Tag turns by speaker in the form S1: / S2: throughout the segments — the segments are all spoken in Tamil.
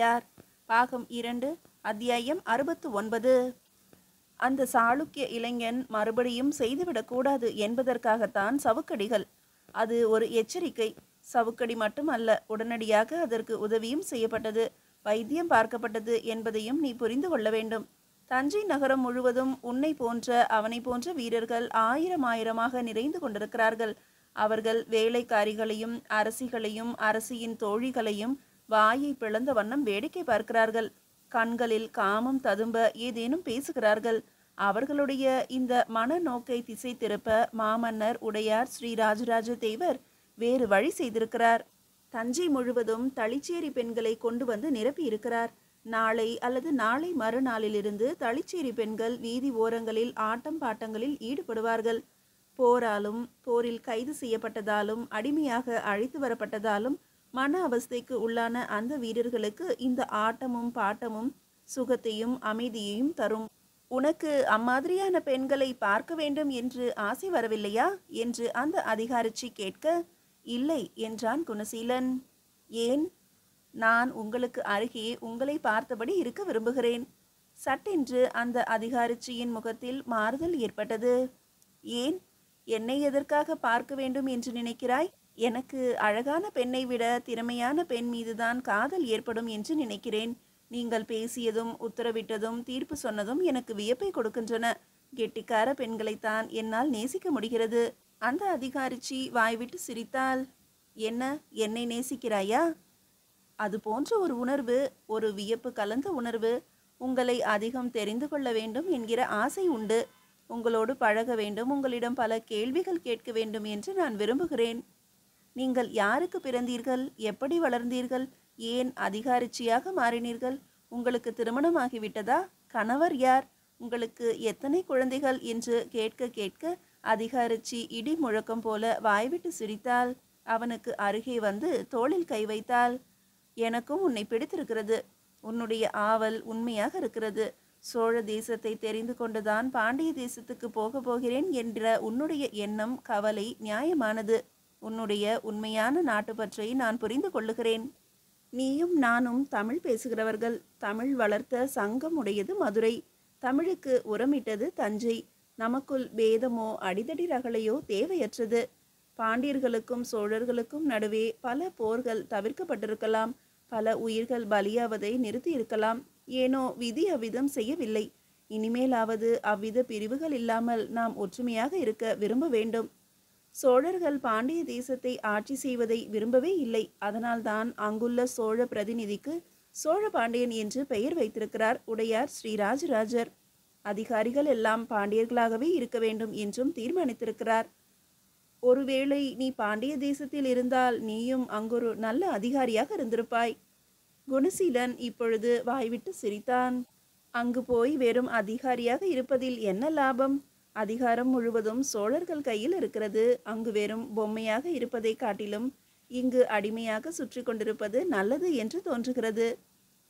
S1: உடையார். பாகம் 2, அத்தியாயம் 69. அந்த சாளுக்கிய இளைஞன் மறுபடியும் செய்துவிடக்கூடாது என்பதற்காகத்தான் சவுக்கடிகள். அது ஒரு எச்சரிக்கை. சவுக்கடி மட்டுமல்ல, உடனடியாக அதற்கு உதவியும் செய்யப்பட்டது, வைத்தியம் பார்க்கப்பட்டது என்பதையும் நீ புரிந்து கொள்ள வேண்டும். தஞ்சை நகரம் முழுவதும் உன்னை போன்ற அவனை போன்ற வீரர்கள் ஆயிரமாக நிறைந்து கொண்டிருக்கிறார்கள். அவர்கள் வேலைக்காரிகளையும் அரசிகளையும் அரசியின் தோழிகளையும் வாயை பிளந்த வண்ணம் வேடிக்கை பார்க்கிறார்கள். கண்களில் காமம் ததும்ப ஏதேனும் பேசுகிறார்கள். அவர்களுடைய இந்த மனநோக்கை திசை திருப்ப மாமன்னர் உடையார் ஸ்ரீ ராஜராஜ தேவர் வேறு வழி செய்திருக்கிறார். தஞ்சை முழுவதும் தளிச்சேரி பெண்களை கொண்டு வந்து நிரப்பி இருக்கிறார். நாளை அல்லது நாளை மறுநாளிலிருந்து தளிச்சேரி பெண்கள் வீதி ஓரங்களில் ஆட்டம் பாட்டங்களில் ஈடுபடுவார்கள். போராலும் போரில் கைது செய்யப்பட்டதாலும் அடிமையாக அழைத்து வரப்பட்டதாலும் மன அவஸ்தைக்கு உள்ளான அந்த வீரர்களுக்கு இந்த ஆட்டமும் பாட்டமும் சுகத்தையும் அமைதியையும் தரும். உனக்கு அம்மாதிரியான பெண்களை பார்க்க வேண்டும் என்று ஆசை வரவில்லையா என்று அந்த அதிகாரிச்சி கேட்க, இல்லை என்றான் குணசீலன். ஏன்? நான் உங்களுக்கு அருகே உங்களை பார்த்தபடி இருக்க விரும்புகிறேன். சட்டென்று அந்த அதிகாரிச்சியின் முகத்தில் மாறுதல் ஏற்பட்டது. ஏன்? என்னை எதற்காக பார்க்க வேண்டும் என்று நினைக்கிறாய்? எனக்கு அழகான பெண்ணை விட திறமையான பெண் மீதுதான் காதல் ஏற்படும் என்று நினைக்கிறேன். நீங்கள் பேசியதும் உத்தரவிட்டதும் தீர்ப்பு சொன்னதும் எனக்கு வியப்பை கொடுக்கின்றன. கெட்டிக்கார பெண்களைத்தான் என்னால் நேசிக்க முடிகிறது. அந்த அதிகாரிச்சி வாய்விட்டு சிரித்தாள். என்ன, என்னை நேசிக்கிறாயா? அது போன்ற ஒரு உணர்வு, ஒரு வியப்பு கலந்த உணர்வு. உங்களை அதிகம் தெரிந்து கொள்ள வேண்டும் என்கிற ஆசை உண்டு. உங்களோடு பழக வேண்டும், உங்களிடம் பல கேள்விகள் கேட்க வேண்டும் என்று நான் விரும்புகிறேன். நீங்கள் யாருக்கு பிறந்தீர்கள்? எப்படி வளர்ந்தீர்கள்? ஏன் அதிகாரிச்சியாக மாறினீர்கள்? உங்களுக்கு திருமணமாகிவிட்டதா? கணவர் யார்? உங்களுக்கு எத்தனை குழந்தைகள் என்று கேட்க கேட்க அதிகாரிச்சி இடி முழக்கம் போல வாய்விட்டு சிரித்தாள். அவனுக்கு அருகே வந்து தோளில் கை வைத்தாள். எனக்கும் உன்னை பிடித்திருக்கிறது. உன்னுடைய ஆவல் உண்மையாக இருக்கிறது. சோழ தேசத்தை தெரிந்து கொண்டுதான் பாண்டிய தேசத்துக்கு போக போகிறேன் என்ற உன்னுடைய எண்ணம், கவலை நியாயமானது. உன்னுடைய உண்மையான நாட்டுப்பற்றை நான் புரிந்து கொள்ளுகிறேன். நீயும் நானும் தமிழ் பேசுகிறவர்கள். தமிழ் வளர்த்த சங்கம் உடையது மதுரை. தமிழுக்கு உரமிட்டது தஞ்சை. நமக்குள் பேதமோ அடிதடி ரகளையோ தேவையற்றது. பாண்டியர்களுக்கும் சோழர்களுக்கும் நடுவே பல போர்கள் தவிர்க்கப்பட்டிருக்கலாம். பல உயிர்கள் பலியாவதை நிறுத்தி இருக்கலாம். ஏனோ விதி அவ்விதம் செய்யவில்லை. இனிமேலாவது அவ்வித பிரிவுகள் இல்லாமல் நாம் ஒற்றுமையாக இருக்க விரும்ப வேண்டும். சோழர்கள் பாண்டிய தேசத்தை ஆட்சி செய்வதை விரும்பவே இல்லை. அதனால்தான் அங்குள்ள சோழ பிரதிநிதிக்கு சோழ பாண்டியன் என்று பெயர் வைத்திருக்கிறார் உடையார் ஸ்ரீ ராஜராஜர். அதிகாரிகள் எல்லாம் பாண்டியர்களாகவே இருக்க வேண்டும் என்றும் தீர்மானித்திருக்கிறார். ஒருவேளை நீ பாண்டிய தேசத்தில் இருந்தால் நீயும் அங்கொரு நல்ல அதிகாரியாக இருந்திருப்பாய். குணசீலன் இப்பொழுது வாய்விட்டு சிரித்தான். அங்கு போய் வெறும் அதிகாரியாக இருப்பதில் என்ன லாபம்? அதிகாரம் முழுவதும் சோழர்கள் கையில் இருக்கிறது. அங்கு வெறும் பொம்மையாக இருப்பதை காட்டிலும் இங்கு அடிமையாக சுற்றி கொண்டிருப்பது நல்லது என்று தோன்றுகிறது.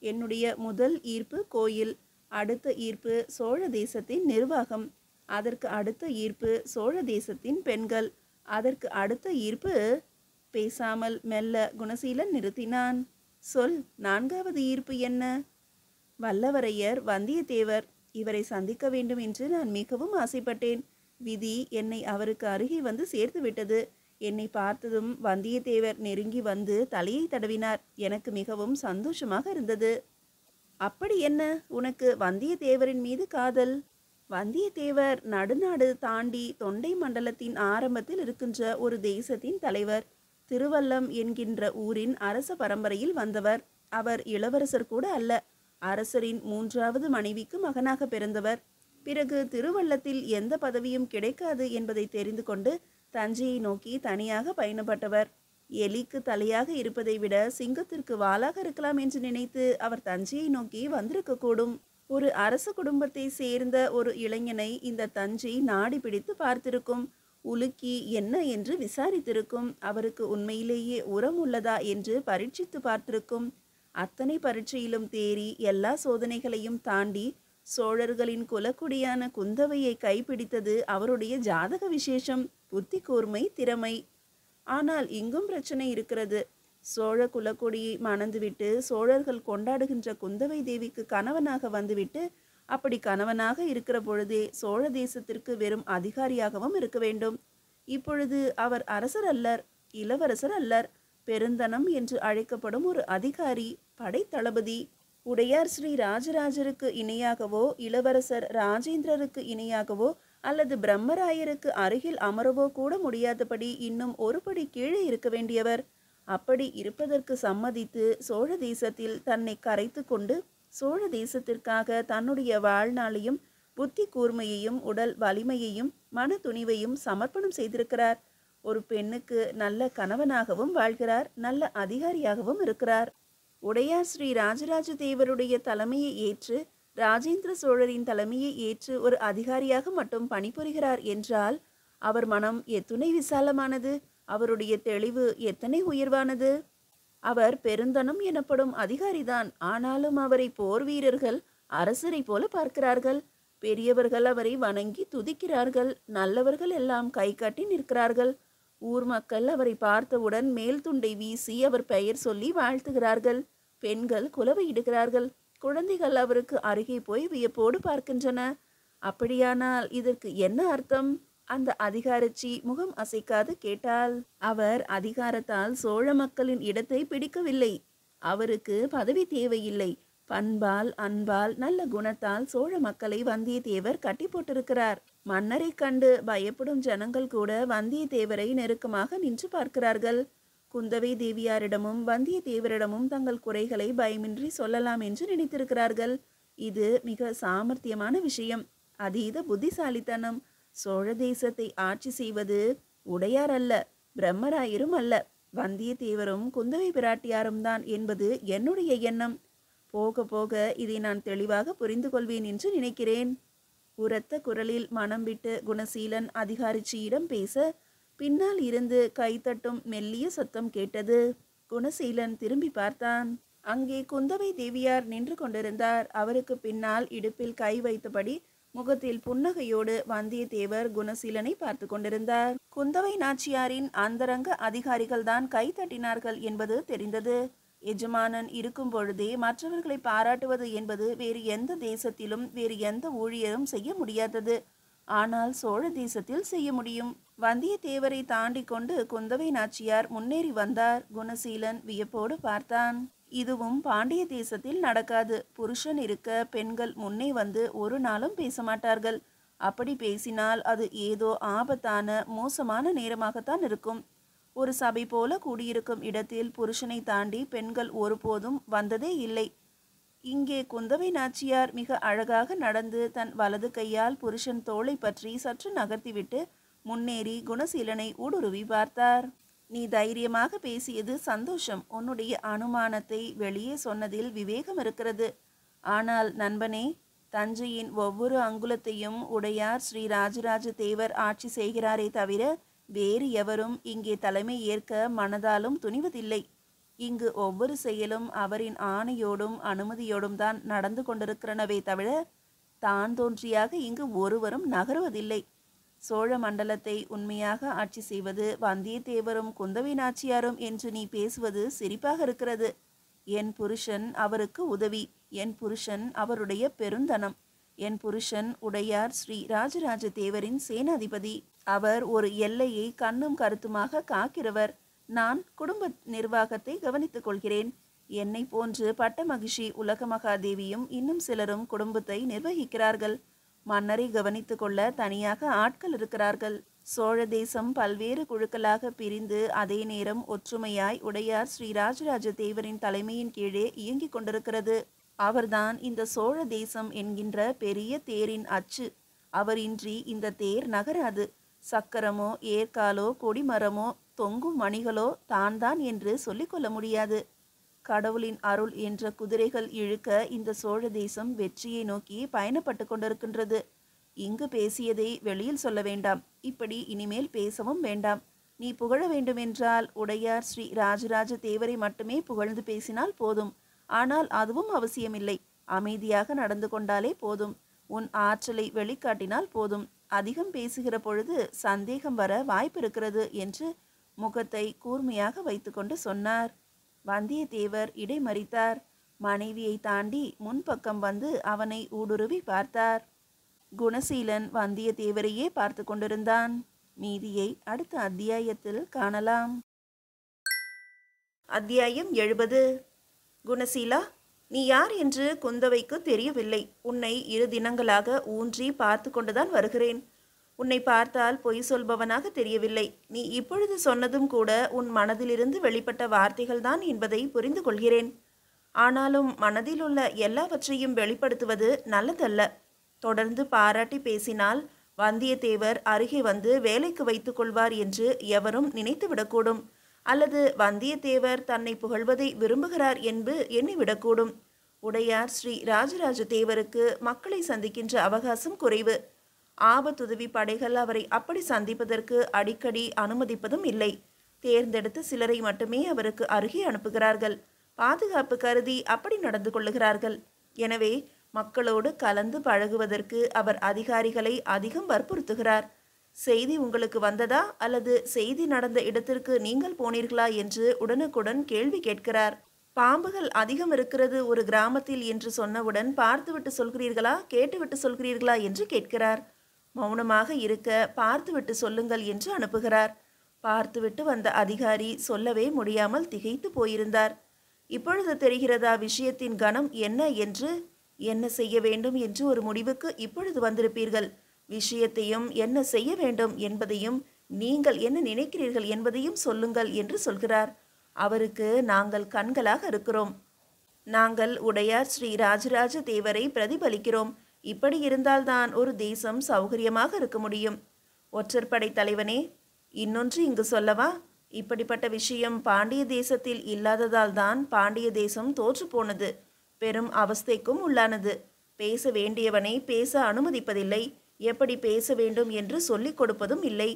S1: என்னுடைய முதல் ஈர்ப்பு கோயில், அடுத்த ஈர்ப்பு சோழ தேசத்தின் நிர்வாகம், அதற்கு அடுத்த ஈர்ப்பு சோழ தேசத்தின் பெண்கள், அதற்கு அடுத்த ஈர்ப்பு... பேசாமல் மெல்ல குணசீலன் நிறுத்தினான். சொல், நான்காவது ஈர்ப்பு என்ன? வல்லவரையர் வந்தியத்தேவர். இவரை சந்திக்க வேண்டும் என்று நான் மிகவும் ஆசைப்பட்டேன். விதி என்னை அவருக்கு அருகே வந்து சேர்த்து விட்டது. என்னை பார்த்ததும் வந்தியத்தேவர் நெருங்கி வந்து தலையை தடவினார். எனக்கு மிகவும் சந்தோஷமாக இருந்தது. அப்படி என்ன உனக்கு வந்தியத்தேவரின் மீது காதல்? வந்தியத்தேவர் நடுநாடு தாண்டி தொண்டை மண்டலத்தின் ஆரம்பத்தில் இருக்கின்ற ஒரு தேசத்தின் தலைவர். திருவல்லம் என்கின்ற ஊரின் அரச பரம்பரையில் வந்தவர். அவர் இளவரசர் கூட அல்ல. அரசரின் 3வது மனைவிக்கு மகனாக பிறந்தவர். பிறகு திருவள்ளத்தில் எந்த பதவியும் கிடைக்காது என்பதை தெரிந்து கொண்டு தஞ்சையை நோக்கி தனியாக பயணப்பட்டவர். எலிக்கு தலையாக இருப்பதை விட சிங்கத்திற்கு வாளாக இருக்கலாம் என்று நினைத்து அவர் தஞ்சையை நோக்கி வந்திருக்கக்கூடும். ஒரு அரச குடும்பத்தை சேர்ந்த ஒரு இளைஞனை இந்த தஞ்சை நாடி பிடித்து பார்த்திருக்கும். உலுக்கி என்ன என்று விசாரித்திருக்கும். அவருக்கு உண்மையிலேயே உரம் உள்ளதா என்று பரீட்சித்து பார்த்திருக்கும். அத்தனை பரீட்சையிலும் தேறி எல்லா சோதனைகளையும் தாண்டி சோழர்களின் குலக்குடியான குந்தவையை கைப்பிடித்தது அவருடைய ஜாதக விசேஷம், புத்தி கூர்மை, திறமை. ஆனால் இங்கும் பிரச்சனை இருக்கிறது. சோழ குலக்கொடியை மணந்துவிட்டு சோழர்கள் கொண்டாடுகின்ற குந்தவை தேவிக்கு கணவனாக வந்துவிட்டு அப்படி கணவனாக இருக்கிற பொழுதே சோழ தேசத்திற்கு வெறும் அதிகாரியாகவும் இருக்க வேண்டும். இப்பொழுது அவர் அரசர் அல்லர், இளவரசர் அல்லர், பெருந்தனம் என்று அழைக்கப்படும் ஒரு அதிகாரி, படைத்தளபதி. உடையார் ஸ்ரீ ராஜராஜருக்கு இணையாகவோ இளவரசர் ராஜேந்திரருக்கு இணையாகவோ அல்லது பிரம்மராயருக்கு அருகில் அமரவோ கூட முடியாதபடி இன்னும் ஒரு படி கீழே இருக்க வேண்டியவர். அப்படி இருப்பதற்கு சம்மதித்து சோழ தேசத்தில் தன்னை கரைத்து கொண்டு சோழ தேசத்திற்காக தன்னுடைய வாழ்நாளையும் புத்தி கூர்மையையும் உடல் வலிமையையும் மன துணிவையும் சமர்ப்பணம் செய்திருக்கிறார். ஒரு பெண்ணுக்கு நல்ல கணவனாகவும் வாழ்கிறார், நல்ல அதிகாரியாகவும் இருக்கிறார். உடையார் ஸ்ரீ ராஜராஜ தேவருடைய தலைமையை ஏற்று ராஜேந்திர சோழரின் தலைமையை ஏற்று ஒரு அதிகாரியாக மட்டும் பணிபுரிகிறார் என்றால் அவர் மனம் எத்துணை விசாலமானது, அவருடைய தெளிவு எத்தனை உயர்வானது. அவர் பெருந்தனம் எனப்படும் அதிகாரிதான். ஆனாலும் அவரை போர் வீரர்கள் அரசரை போல பார்க்கிறார்கள். பெரியவர்கள் அவரை வணங்கி துதிக்கிறார்கள். நல்லவர்கள் எல்லாம் கை கட்டி நிற்கிறார்கள். ஊர் மக்கள் அவரை பார்த்தவுடன் மேல் துண்டை வீசி அவர் பெயர் சொல்லி வாழ்த்துகிறார்கள். பெண்கள் குலவையிடுகிறார்கள். குழந்தைகள் அவருக்கு அருகே போய் வியப்போடு பார்க்கின்றன. அப்படியானால் இதற்கு என்ன அர்த்தம்? அந்த அதிகாரச்சி முகம் அசைக்காது கேட்டாள். அவர் அதிகாரத்தால் சோழ மக்களின் இடத்தை பிடிக்கவில்லை. அவருக்கு பதவி தேவையில்லை. பண்பால் அன்பால் நல்ல குணத்தால் சோழ மக்களை வந்தியத்தேவர் கட்டி போட்டிருக்கிறார். மன்னரை கண்டு பயப்படும் ஜனங்கள் கூட வந்தியத்தேவரை நெருக்கமாக நின்று பார்க்கிறார்கள். குந்தவை தேவியாரிடமும் வந்தியத்தேவரிடமும் தங்கள் குறைகளை பயமின்றி சொல்லலாம் என்று நினைத்திருக்கிறார்கள். இது மிக சாமர்த்தியமான விஷயம், அதீத புத்திசாலித்தனம். சோழ தேசத்தை ஆட்சி செய்வது உடையார் அல்ல, பிரம்மராயரும் அல்ல, வந்தியத்தேவரும் குந்தவை பிராட்டியாரும் தான் என்பது என்னுடைய எண்ணம். போக போக இதை நான் தெளிவாக புரிந்து கொள்வேன் என்று நினைக்கிறேன். உரத்த குரலில் மனம் விட்டு குணசீலன் அதிகாரிச்சியிடம் பேச பின்னால் இருந்து கைத்தட்டும் மெல்லிய சத்தம் கேட்டது. குணசீலன் திரும்பி பார்த்தான். அங்கே குந்தவை தேவியார் நின்று கொண்டிருந்தார். அவருக்கு பின்னால் இடுப்பில் கை வைத்தபடி முகத்தில் புன்னகையோடு வந்தியத்தேவர் குணசீலனை பார்த்து கொண்டிருந்தார். குந்தவை நாச்சியாரின் அந்தரங்க அதிகாரிகள்தான் கை தட்டினார்கள் என்பது தெரிந்தது. எஜமானன் இருக்கும் பொழுதே மற்றவர்களை பாராட்டுவது என்பது வேறு எந்த தேசத்திலும் வேறு எந்த ஊழியரும் செய்ய முடியாதது. ஆனால் சோழ தேசத்தில் செய்ய முடியும். வந்தியத்தேவரை தாண்டி கொண்டு குந்தவை நாச்சியார் முன்னேறி வந்தார். குணசீலன் வியப்போடு பார்த்தான். இதுவும் பாண்டிய தேசத்தில் நடக்காது. புருஷன் இருக்க பெண்கள் முன்னே வந்து ஒரு நாளும் பேச மாட்டார்கள். அப்படி பேசினால் அது ஏதோ ஆபத்தான மோசமான நேரமாகத்தான் இருக்கும். ஒரு சபை போல கூடியிருக்கும் இடத்தில் புருஷனை தாண்டி பெண்கள் ஒருபோதும் வந்ததே இல்லை. இங்கே குந்தவை நாச்சியார் மிக அழகாக நடந்து தன் வலது கையால் புருஷன் தோளை பற்றி சற்று நகர்த்திவிட்டு முன்னேறி குணசீலனை ஊடுருவி பார்த்தார். நீ தைரியமாக பேசியது சந்தோஷம். உன்னுடைய அனுமானத்தை வெளியே சொன்னதில் விவேகம் இருக்கிறது. ஆனால் நண்பனே, தஞ்சையின் ஒவ்வொரு அங்குலத்தையும் உடையார் ஸ்ரீ ராஜராஜ தேவர் ஆட்சி செய்கிறாரே தவிர வேறு எவரும் இங்கே தலைமை ஏற்க மனதாலும் துணிவதில்லை. இங்கு ஒவ்வொரு செயலும் அவரின் ஆணையோடும் அனுமதியோடும் தான் நடந்து கொண்டிருக்கிறனவே தவிர தான் தோன்றியாக இங்கு ஒருவரும் நகருவதில்லை. சோழ மண்டலத்தை உண்மையாக ஆட்சி செய்வது வந்தியத்தேவரும் குந்தவை நாச்சியாரும் என்று நீ பேசுவது சிரிப்பாக இருக்கிறது. என் புருஷன் அவருக்கு உதவி. என் புருஷன் அவருடைய பெருந்தனம். என் புருஷன் உடையார் ஸ்ரீ ராஜராஜ தேவரின் சேனாதிபதி. அவர் ஒரு எல்லையை கண்ணும் கருத்துமாக காக்கிறவர். நான் குடும்ப நிர்வாகத்தை கவனித்துக் கொள்கிறேன். என்னை போன்று பட்ட மகிழ்ச்சி உலக மகாதேவியும் இன்னும் சிலரும் குடும்பத்தை நிர்வகிக்கிறார்கள். மன்னரை கவனித்து கொள்ள தனியாக ஆட்கள் இருக்கிறார்கள். சோழ தேசம் பல்வேறு குழுக்களாக பிரிந்து அதே நேரம் ஒற்றுமையாய் உடையார் ஸ்ரீ ராஜராஜ தேவரின் தலைமையின் கீழே இயங்கிக் கொண்டிருக்கிறது. அவர்தான் இந்த சோழ தேசம் என்கின்ற பெரிய தேரின் அச்சு. அவரின்றி இந்த தேர் நகராது. சக்கரமோ ஏற்காலோ கொடிமரமோ தொங்கும் மணிகளோ தான் என்று சொல்லிக்கொள்ள முடியாது. கடவுளின் அருள் என்ற குதிரைகள் இழுக்க இந்த சோழ தேசம் வெற்றியை நோக்கி பயணப்பட்டு கொண்டிருக்கின்றது. இங்கு பேசியதை வெளியில் சொல்ல வேண்டாம். இப்படி இனிமேல் பேசவும் வேண்டாம். நீ புகழ வேண்டுமென்றால் உடையார் ஸ்ரீ ராஜராஜ தேவரை மட்டுமே புகழ்ந்து பேசினால் போதும். ஆனால் அதுவும் அவசியமில்லை. அமைதியாக நடந்து கொண்டாலே போதும். உன் ஆற்றலை வெளிக்காட்டினால் போதும். அதிகம் பேசுகிற பொழுது சந்தேகம் வர வாய்ப்பு இருக்கிறது என்று முகத்தை கூர்மையாக வைத்துக்கொண்டு சொன்னார். வந்தியத்தேவர் இடைமறித்தார். மனைவியை தாண்டி முன்பக்கம் வந்து அவனை ஊடுருவி பார்த்தார். குணசீலன் வந்தியத்தேவரையே பார்த்து கொண்டிருந்தான். மீதியை அடுத்த அத்தியாயத்தில் காணலாம். அத்தியாயம் 70. குணசீலா, நீ யார் என்று குந்தவைக்கு தெரியவில்லை. உன்னை 2 தினங்களாக ஊன்றி பார்த்து கொண்டுதான் வருகிறேன். உன்னை பார்த்தால் பொய் சொல்பவனாக தெரியவில்லை. நீ இப்பொழுது சொன்னதும் கூட உன் மனதிலிருந்து வெளிப்பட்ட வார்த்தைகள்தான் என்பதை புரிந்து கொள்கிறேன். ஆனாலும் மனதில் உள்ள எல்லாவற்றையும் வெளிப்படுத்துவது நல்லதல்ல. தொடர்ந்து பாராட்டி பேசினால் வந்தியத்தேவர் அருகே வந்து வேலைக்கு வைத்துக் கொள்வார் என்று எவரும் நினைத்துவிடக்கூடும். அல்லது வந்தியத்தேவர் தன்னை புகழ்வதை விரும்புகிறார் என்று எண்ணிவிடக்கூடும். உடையார் ஸ்ரீ ராஜராஜ தேவருக்கு மக்களை சந்திக்கின்ற அவகாசம் குறைவு. ஆபத்துதவி படைகள் அவரை அப்படி சந்திப்பதற்கு அடிக்கடி அனுமதிப்பதும் இல்லை. தேர்ந்தெடுத்து சிலரை மட்டுமே அவருக்கு அருகே அனுப்புகிறார்கள். பாதுகாப்பு கருதி அப்படி நடந்து கொள்ளுகிறார்கள். எனவே மக்களோடு கலந்து பழகுவதற்கு அவர் அதிகாரிகளை அதிகம் வற்புறுத்துகிறார். செய்தி உங்களுக்கு வந்ததா அல்லது செய்தி நடந்த இடத்திற்கு நீங்கள் போனீர்களா என்று உடனுக்குடன் கேள்வி கேட்கிறார். பாம்புகள் அதிகம் இருக்கிறது ஒரு கிராமத்தில் என்று சொன்னவுடன் பார்த்துவிட்டு சொல்கிறீர்களா கேட்டுவிட்டு சொல்கிறீர்களா என்று கேட்கிறார். மௌனமாக இருக்க பார்த்துவிட்டு சொல்லுங்கள் என்று அனுப்புகிறார். பார்த்துவிட்டு வந்த அதிகாரி சொல்லவே முடியாமல் திகைத்து போயிருந்தார். இப்பொழுது தெரிகிறதா விஷயத்தின் கணம் என்ன என்று? என்ன செய்ய வேண்டும் என்று ஒரு முடிவுக்கு இப்பொழுது வந்திருப்பீர்கள். விஷயத்தையும் என்ன செய்ய வேண்டும் என்பதையும் நீங்கள் என்ன நினைக்கிறீர்கள் என்பதையும் சொல்லுங்கள் என்று சொல்கிறார். அவருக்கு நாங்கள் கண்களாக இருக்கிறோம். நாங்கள் உடையார் ஸ்ரீ ராஜராஜ தேவரை பிரதிபலிக்கிறோம். இப்படி இருந்தால்தான் ஒரு தேசம் சௌகரியமாக இருக்க முடியும். ஒற்றற்படை தலைவனே, இன்னொன்று இங்கு சொல்லவா? இப்படிப்பட்ட விஷயம் பாண்டிய தேசத்தில் இல்லாததால் தான் பாண்டிய தேசம் தோற்று போனது. பெரும் அவஸ்தைக்கும் உள்ளானது. பேச வேண்டியவனை பேச அனுமதிப்பதில்லை. எப்படி பேச வேண்டும் என்று சொல்லிக் கொடுப்பதும் இல்லை.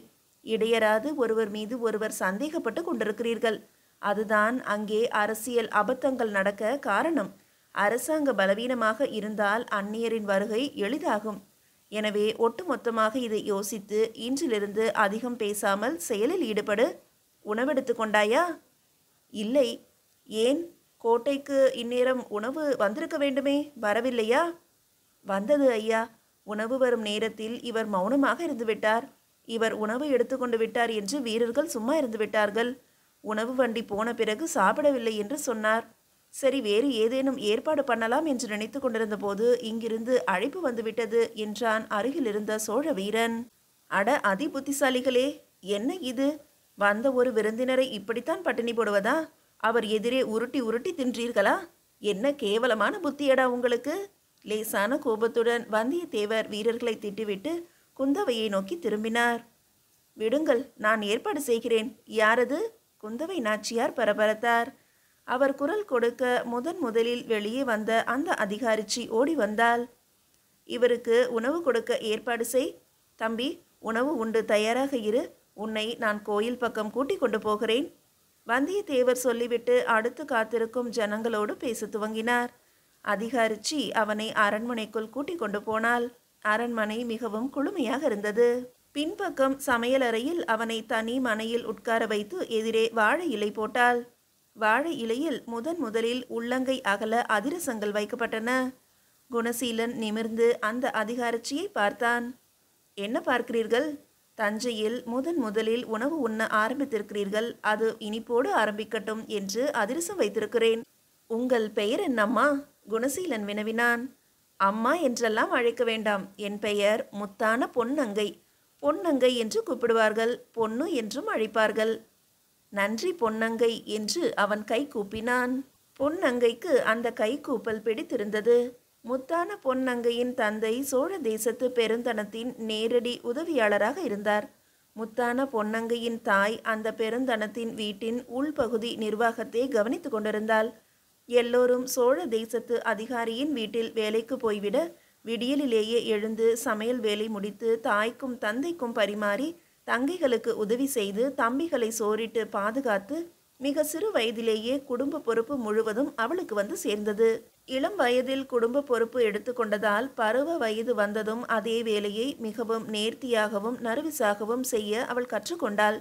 S1: இடையராது ஒருவர் மீது ஒருவர் சந்தேகப்பட்டு கொண்டிருக்கிறீர்கள். அதுதான் அங்கே அரசியல் அபத்தங்கள் நடக்க காரணம். அரசாங்க பலவீனமாக இருந்தால் அந்நியரின் வருகை எளிதாகும். எனவே ஒட்டுமொத்தமாக இதை யோசித்து இன்றிலிருந்து அதிகம் பேசாமல் செயலில் ஈடுபடு. உணவெடுத்து கொண்டாயா? இல்லை. ஏன்? கோட்டைக்கு இந்நேரம் உணவு வந்திருக்க வேண்டுமே, வரவில்லையா? வந்தது ஐயா. உணவு வரும் நேரத்தில் இவர் மௌனமாக இருந்துவிட்டார். இவர் உணவு எடுத்துக்கொண்டு விட்டார் என்று வீரர்கள் சும்மா இருந்து விட்டார்கள். உணவு வண்டி போன பிறகு சாப்பிடவில்லை என்று சொன்னார். சரி, வேறு ஏதேனும் ஏற்பாடு பண்ணலாம் என்று நினைத்து கொண்டிருந்த போது இங்கிருந்து அழைப்பு வந்துவிட்டது என்றான் அருகில் இருந்த சோழ வீரன். அட அதி புத்திசாலிகளே, என்ன இது? வந்த ஒரு விருந்தினரை இப்படித்தான் பட்டினி போடுவதா? அவர் எதிரே உருட்டி உருட்டி தின்றீர்களா? என்ன கேவலமான புத்தியடா உங்களுக்கு! லேசான கோபத்துடன் வந்தியத்தேவர் வீரர்களை திட்டிவிட்டு குந்தவையை நோக்கி திரும்பினார். விடுங்கள், நான் ஏற்பாடு செய்கிறேன். யாரது? குந்தவை நாச்சியார் பரபரத்தார். அவர் குரல் கொடுக்க முதலில் வெளியே வந்த அந்த அதிகாரிச்சி ஓடி வந்தாள். இவருக்கு உணவு கொடுக்க ஏற்பாடு செய். தம்பி, உணவு உண்டு, தயாராக இரு. உன்னை நான் கோயில் பக்கம் கூட்டிக் கொண்டு போகிறேன். வந்தியத்தேவர் சொல்லிவிட்டு அடுத்து காத்திருக்கும் ஜனங்களோடு பேச துவங்கினார். அதிகாரிச்சி அவனை அரண்மனைக்குள் கூட்டிக் கொண்டு போனாள். அரண்மனை மிகவும் குளுமையாக இருந்தது. பின்பக்கம் சமையலறையில் அவனை தனி மனையில் உட்கார வைத்து எதிரே வாழை இலை போட்டாள். வாழை இலையில் முதலில் உள்ளங்கை அகல அதிரசங்கள் வைக்கப்பட்டன. குணசீலன் நிமிர்ந்து அந்த அதிகாரிச்சியை பார்த்தான். என்ன பார்க்கிறீர்கள்? தஞ்சையில் முதலில் உணவு உண்ண ஆரம்பித்திருக்கிறீர்கள். அது இனிப்போடு ஆரம்பிக்கட்டும் என்று அதிரசம் வைத்திருக்கிறேன். உங்கள் பெயர் என்னம்மா? குணசீலன் வினவினான். அம்மா என்றெல்லாம் அழைக்க வேண்டாம். என் பெயர் முத்தான பொன்னங்கை. பொன்னங்கை என்று கூப்பிடுவார்கள். பொன்னு என்றும் அழைப்பார்கள். நன்றி பொன்னங்கை என்று அவன் கை கூப்பினான். பொன்னங்கைக்கு அந்த கை கூப்பல் பிடித்திருந்தது. முத்தான பொன்னங்கையின் தந்தை சோழ தேசத்து பெருந்தனத்தின் நேரடி உதவியாளராக இருந்தார். முத்தான பொன்னங்கையின் தாய் அந்த பெருந்தனத்தின் வீட்டின் உள்பகுதி நிர்வாகத்தை கவனித்து கொண்டிருந்தாள். எல்லோரும் சோழ தேசத்து அதிகாரியின் வீட்டில் வேலைக்கு போய்விட விடியலிலேயே எழுந்து சமையல் வேலை முடித்து தாய்க்கும் தந்தைக்கும் பரிமாறி தங்கைகளுக்கு உதவி செய்து தம்பிகளை சோறிட்டு பாதுகாத்து மிக சிறு வயதிலேயே குடும்ப பொறுப்பு முழுவதும் அவளுக்கு வந்து சேர்ந்தது. இளம் வயதில் குடும்ப பொறுப்பு எடுத்துக்கொண்டதால் பருவ வயது வந்ததும் அதே வேலையை மிகவும் நேர்த்தியாகவும் நர்விசாகவும் செய்ய அவள் கற்றுக்கொண்டாள்.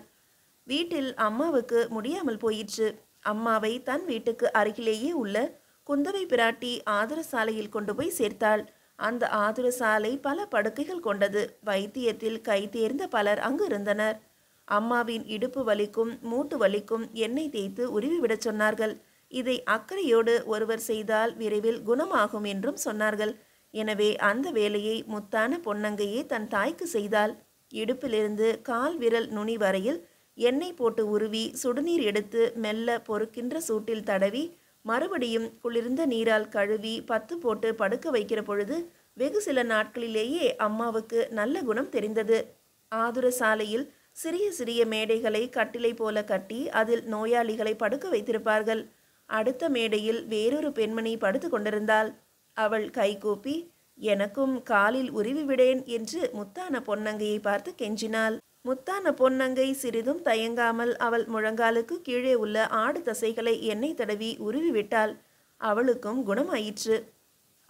S1: வீட்டில் அம்மாவுக்கு முடியாமல் போயிற்று. அம்மாவை தன் வீட்டுக்கு அருகிலேயே உள்ள குந்தவை பிராட்டி ஆதுர சாலையில் கொண்டு போய் சேர்த்தாள். அந்த ஆதுர சாலை பல படுக்கைகள் கொண்டது. வைத்தியத்தில் கை தேர்ந்த பலர் அங்கு இருந்தனர். அம்மாவின் இடுப்பு வலிக்கும் மூட்டு வலிக்கும் எண்ணெய் தேய்த்து உருவிவிடச் சொன்னார்கள். இதை அக்கறையோடு ஒருவர் செய்தால் விரைவில் குணமாகும் என்றும் சொன்னார்கள். எனவே அந்த வேலையை முத்தான பொன்னங்கையே தன் தாய்க்கு செய்தாள். இடுப்பிலிருந்து கால் விரல் நுனி வரையில் எண்ணெய் போட்டு உருவி சுடுநீர் எடுத்து மெல்ல பொறுக்கின்ற சூட்டில் தடவி மறுபடியும் குளிர்ந்த நீரால் கழுவி பத்து போட்டு படுக்க வைக்கிற பொழுது வெகு சில நாட்களிலேயே அம்மாவுக்கு நல்ல குணம் தெரிந்தது. ஆதுர சாலையில் சிறிய சிறிய மேடைகளை கட்டிலை போல கட்டி அதில் நோயாளிகளை படுக்க வைத்திருப்பார்கள். அடுத்த மேடையில் வேறொரு பெண்மணி படுத்து கொண்டிருந்தாள். அவள் கைகூப்பி எனக்கும் காலில் உருவிவிடேன் என்று முத்தான பொன்னங்கையை பார்த்து கெஞ்சினாள். முத்தான பொன்னங்கை சிறிதும் தயங்காமல் அவள் முழங்காலுக்கு கீழே உள்ள ஆடு தசைகளை எண்ணெய் தடவி உருவிவிட்டாள். அவளுக்கும் குணமாயிற்று.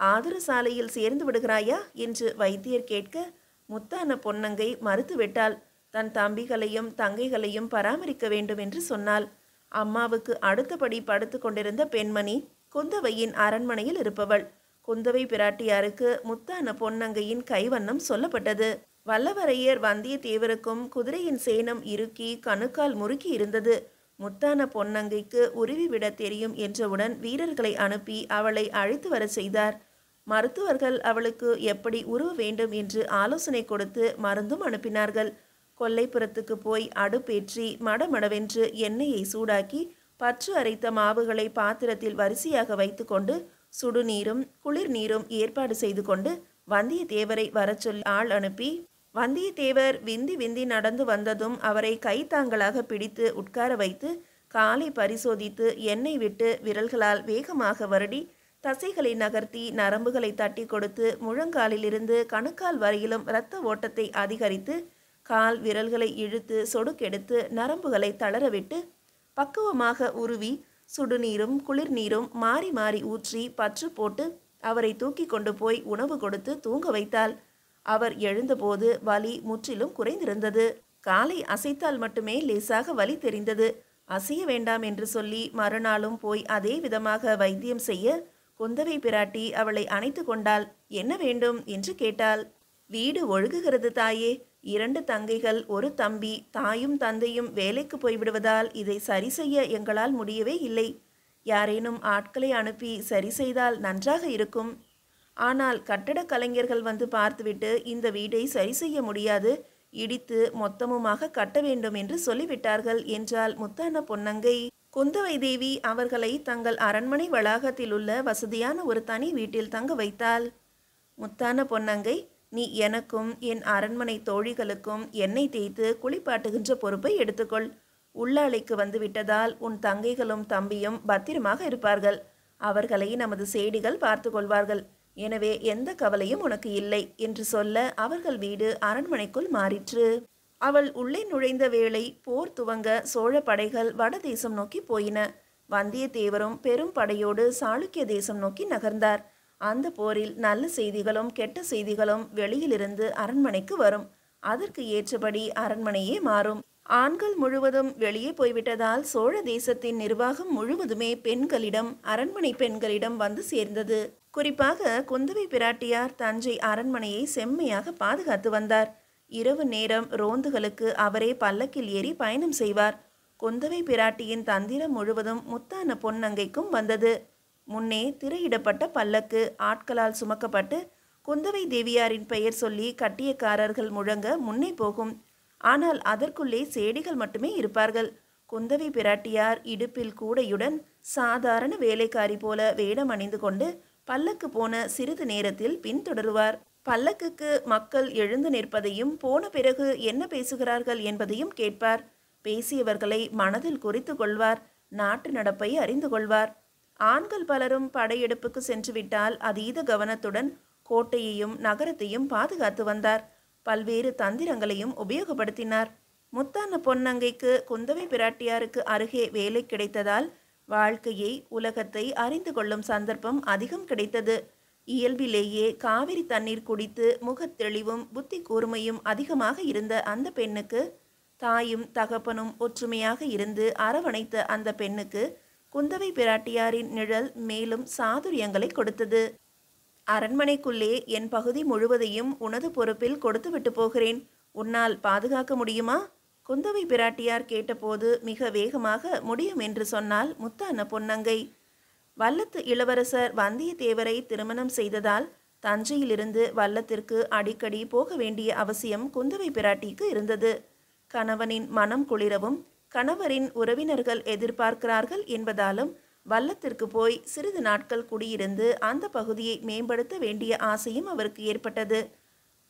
S1: ஆதுர சாலையில் சேர்ந்து விடுகிறாயா என்று வைத்தியர் கேட்க முத்தான பொன்னங்கை மறுத்துவிட்டாள். தன் தம்பிகளையும் தங்கைகளையும் பராமரிக்க வேண்டும் என்று சொன்னாள். அம்மாவுக்கு அடுத்தபடி படுத்து கொண்டிருந்த பெண்மணி குந்தவையின் அரண்மனையில் இருப்பவள். குந்தவை பிராட்டியாருக்கு முத்தான பொன்னங்கையின் கைவண்ணம் சொல்லப்பட்டது. வல்லவரையர் வந்தியத்தேவருக்கும் குதிரையின் சேணம் இறுக்கி கணுக்கால் முறுக்கி இருந்தது. முத்தான பொன்னங்கைக்கு உருவிவிட தெரியும் என்றவுடன் வீரர்களை அனுப்பி அவளை அழைத்து வர செய்தார். மருத்துவர்கள் அவளுக்கு எப்படி உருவ வேண்டும் என்று ஆலோசனை கொடுத்து மருந்தும் அனுப்பினார்கள். கொல்லைப்புறத்துக்கு போய் அடுப்பேற்றி மடமடவென்று எண்ணெயை சூடாக்கி பற்று அரைத்த மாவுகளை பாத்திரத்தில் வரிசையாக வைத்து கொண்டு சுடுநீரும் குளிர் நீரும் ஏற்பாடு செய்து கொண்டு வந்தியத்தேவரை வரச் சொல்லி ஆள் அனுப்பி வந்தியத்தேவர் விந்தி விந்தி நடந்து வந்ததும் அவரை கைத்தாங்களாக பிடித்து உட்கார வைத்து காலை பரிசோதித்து எண்ணெய் விட்டு விரல்களால் வேகமாக வருடி தசைகளை நகர்த்தி நரம்புகளை தட்டி கொடுத்து முழங்காலிலிருந்து கணுக்கால் வரையிலும் இரத்த ஓட்டத்தை அதிகரித்து கால் விரல்களை இழுத்து சொடுக்கெடுத்து நரம்புகளை தளரவிட்டு பக்குவமாக உருவி சுடுநீரும் குளிர் நீரும் மாறி மாறி ஊற்றி பற்று போட்டு அவரை தூக்கி கொண்டு போய் உணவு கொடுத்து தூங்க வைத்தாள். அவர் எழுந்தபோது வலி முற்றிலும் குறைந்திருந்தது. காலை அசைத்தால் மட்டுமே லேசாக வலி தெரிந்தது. அசைய வேண்டாம் என்று சொல்லி மறுநாளும் போய் அதே விதமாக வைத்தியம் செய்ய குந்தவை பிராட்டி அவளை அணைத்து கொண்டாள். என்ன வேண்டும் என்று கேட்டாள். வீடு ஒழுகுகிறது தாயே. 2 தங்கைகள், ஒரு தம்பி. தாயும் தந்தையும் வேலைக்கு போய்விடுவதால் இதை சரி செய்ய எங்களால் முடியவே இல்லை. யாரேனும் ஆட்களை அனுப்பி சரி செய்தால் நன்றாக இருக்கும். ஆனால் கட்டடக் கலைஞர்கள் வந்து பார்த்துவிட்டு இந்த வீடை சரி செய்ய முடியாது, இடித்து மொத்தமுமாக கட்ட வேண்டும் என்று சொல்லிவிட்டார்கள் என்றால் முத்தான பொன்னங்கை. குந்தவை தேவி அவர்களை தங்கள் அரண்மனை வளாகத்தில் உள்ள வசதியான ஒரு தனி வீட்டில் தங்க வைத்தாள். முத்தான பொன்னங்கை, நீ எனக்கும் என் அரண்மனை தோழிகளுக்கும் எண்ணெய் தேய்த்து குளிப்பாட்டுகின்ற பொறுப்பை எடுத்துக்கொள். உள்ளாலைக்கு வந்து விட்டதால் உன் தங்கைகளும் தம்பியும் பத்திரமாக இருப்பார்கள். அவர்களை நமது சேடிகள் பார்த்து கொள்வார்கள். எனவே எந்த கவலையும் உனக்கு இல்லை என்று சொல்ல அவர்கள் வீடு அரண்மனைக்குள் மாறிற்று. அவள் உள்ளே நுழைந்த வேளை போர் துவங்க சோழ படைகள் வடதேசம் நோக்கி போயின. வந்தியத்தேவரும் பெரும் படையோடு சாளுக்கிய தேசம் நோக்கி நகர்ந்தார். அந்த போரில் நல்ல செய்திகளும் கெட்ட செய்திகளும் வெளியிலிருந்து அரண்மனைக்கு வரும். அதற்கு ஏற்றபடி அரண்மனையே மாறும். ஆண்கள் முழுவதும் வெளியே போய்விட்டதால் சோழ தேசத்தின் நிர்வாகம் முழுவதுமே பெண்களிடம், அரண்மனை பெண்களிடம் வந்து சேர்ந்தது. குறிப்பாக குந்தவை பிராட்டியார் தஞ்சை அரண்மனையை செம்மையாக பாதுகாத்து வந்தார். இரவு நேரம் ரோந்துகளுக்கு அவரே பல்லக்கில் ஏறி பயணம் செய்வார். குந்தவை பிராட்டியின் தந்திரம் முழுவதும் முத்தான பொன்னங்கைக்கும் வந்தது. முன்னே திரையிடப்பட்ட பல்லக்கு ஆட்களால் சுமக்கப்பட்டு குந்தவை தேவியாரின் பெயர் சொல்லி கட்டியக்காரர்கள் முழங்க முன்னே போகும். ஆனால் அதற்குள்ளே சேடிகள் மட்டுமே இருப்பார்கள். குந்தவை பிராட்டியார் இடுப்பில் கூடையுடன் சாதாரண வேலைக்காரி போல வேடம் அணிந்து கொண்டு பல்லக்கு போன சிறிது நேரத்தில் பின்தொடருவார். பல்லக்குக்கு மக்கள் எழுந்து நிற்பதையும் போன பிறகு என்ன பேசுகிறார்கள் என்பதையும் கேட்பார். பேசியவர்களை மனதில் குறித்து கொள்வார். நாட்டு நடப்பை அறிந்து கொள்வார். ஆண்கள் பலரும் படையெடுப்புக்கு சென்றுவிட்டால் அதீத கவனத்துடன் கோட்டையையும் நகரத்தையும் பாதுகாத்து வந்தார். பல்வேறு தந்திரங்களையும் உபயோகப்படுத்தினார். முத்தான பொன்னங்கைக்கு குந்தவை பிராட்டியாருக்கு அருகே வேலை கிடைத்ததால் வாழ்க்கையை, உலகத்தை அறிந்து கொள்ளும் சந்தர்ப்பம் அதிகம் கிடைத்தது. இயல்பிலேயே காவிரி தண்ணீர் குடித்து முகத்தெளிவும் புத்தி கூர்மையும் அதிகமாக இருந்த அந்த பெண்ணுக்கு, தாயும் தகப்பனும் ஒற்றுமையாக இருந்து அரவணைத்த அந்த பெண்ணுக்கு குந்தவை பிராட்டியாரின் நிழல் மேலும் சாதுரியங்களை கொடுத்தது. அரண்மனைக்குள்ளே என் பகுதி முழுவதையும் உனது பொறுப்பில் கொடுத்துவிட்டு போகிறேன். உன்னால் பாதுகாக்க முடியுமா? குந்தவை பிராட்டியார் கேட்டபோது மிக வேகமாக முடியும் என்று சொன்னால் முத்தான பொன்னங்கை. வல்லத்து இளவரசர் வந்தியத்தேவரை திருமணம் செய்ததால் தஞ்சையிலிருந்து வல்லத்திற்கு அடிக்கடி போக வேண்டிய அவசியம் குந்தவை பிராட்டிக்கு இருந்தது. கணவனின் மனம் குளிரவும் கணவரின் உறவினர்கள் எதிர்பார்க்கிறார்கள் என்பதாலும் வல்லத்திற்கு போய் சிறிது நாட்கள் குடியிருந்து அந்த பகுதியை மேம்படுத்த வேண்டிய ஆசையும் அவருக்கு ஏற்பட்டது.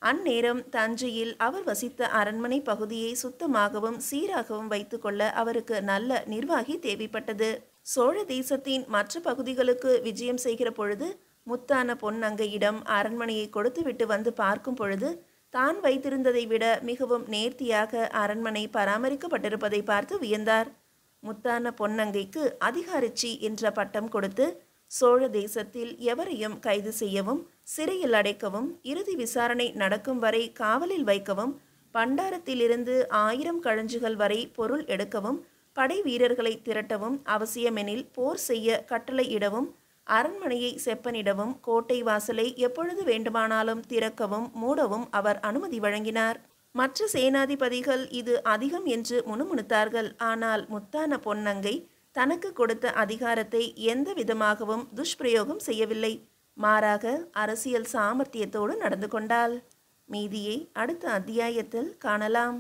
S1: அந்நேரம் தஞ்சையில் அவர் வசித்த அரண்மனை பகுதியை சுத்தமாகவும் சீராகவும் வைத்துக்கொள்ள அவருக்கு நல்ல நிர்வாகி தேவைப்பட்டது. சோழ தேசத்தின் மற்ற பகுதிகளுக்கு விஜயம் செய்கிற பொழுது முத்தான பொன்னங்கையிடம் அரண்மனையை கொடுத்துவிட்டு வந்து பார்க்கும் பொழுது தான் வைத்திருந்ததை விட மிகவும் நேர்த்தியாக அரண்மனை பராமரிக்கப்பட்டிருப்பதை பார்த்து வியந்தார். முத்தான பொன்னங்கைக்கு அதிகாரிச்சி என்ற பட்டம் கொடுத்து சோழ தேசத்தில் எவரையும் கைது செய்யவும் சிறையில் அடைக்கவும் இறுதி விசாரணை நடக்கும் வரை காவலில் வைக்கவும் பண்டாரத்திலிருந்து 1000 களஞ்சுகள் வரை பொருள் எடுக்கவும் படை வீரர்களை திரட்டவும் அவசியமெனில் போர் செய்ய கட்டளையிடவும் அரண்மனையை செப்பனிடவும் கோட்டை வாசலை எப்பொழுது வேண்டுமானாலும் திறக்கவும் மூடவும் அவர் அனுமதி வழங்கினார். மற்ற சேனாதிபதிகள் இது அதிகம் என்று முணுமுணுத்தார்கள். ஆனால் முத்தான பொன்னங்கை தனக்கு கொடுத்த அதிகாரத்தை எந்த விதமாகவும் துஷ்பிரயோகம் செய்யவில்லை. மாறாக அரசியல் சாமர்த்தியத்தோடு நடந்து கொண்டாள். மீதியை அடுத்த அத்தியாயத்தில் காணலாம்.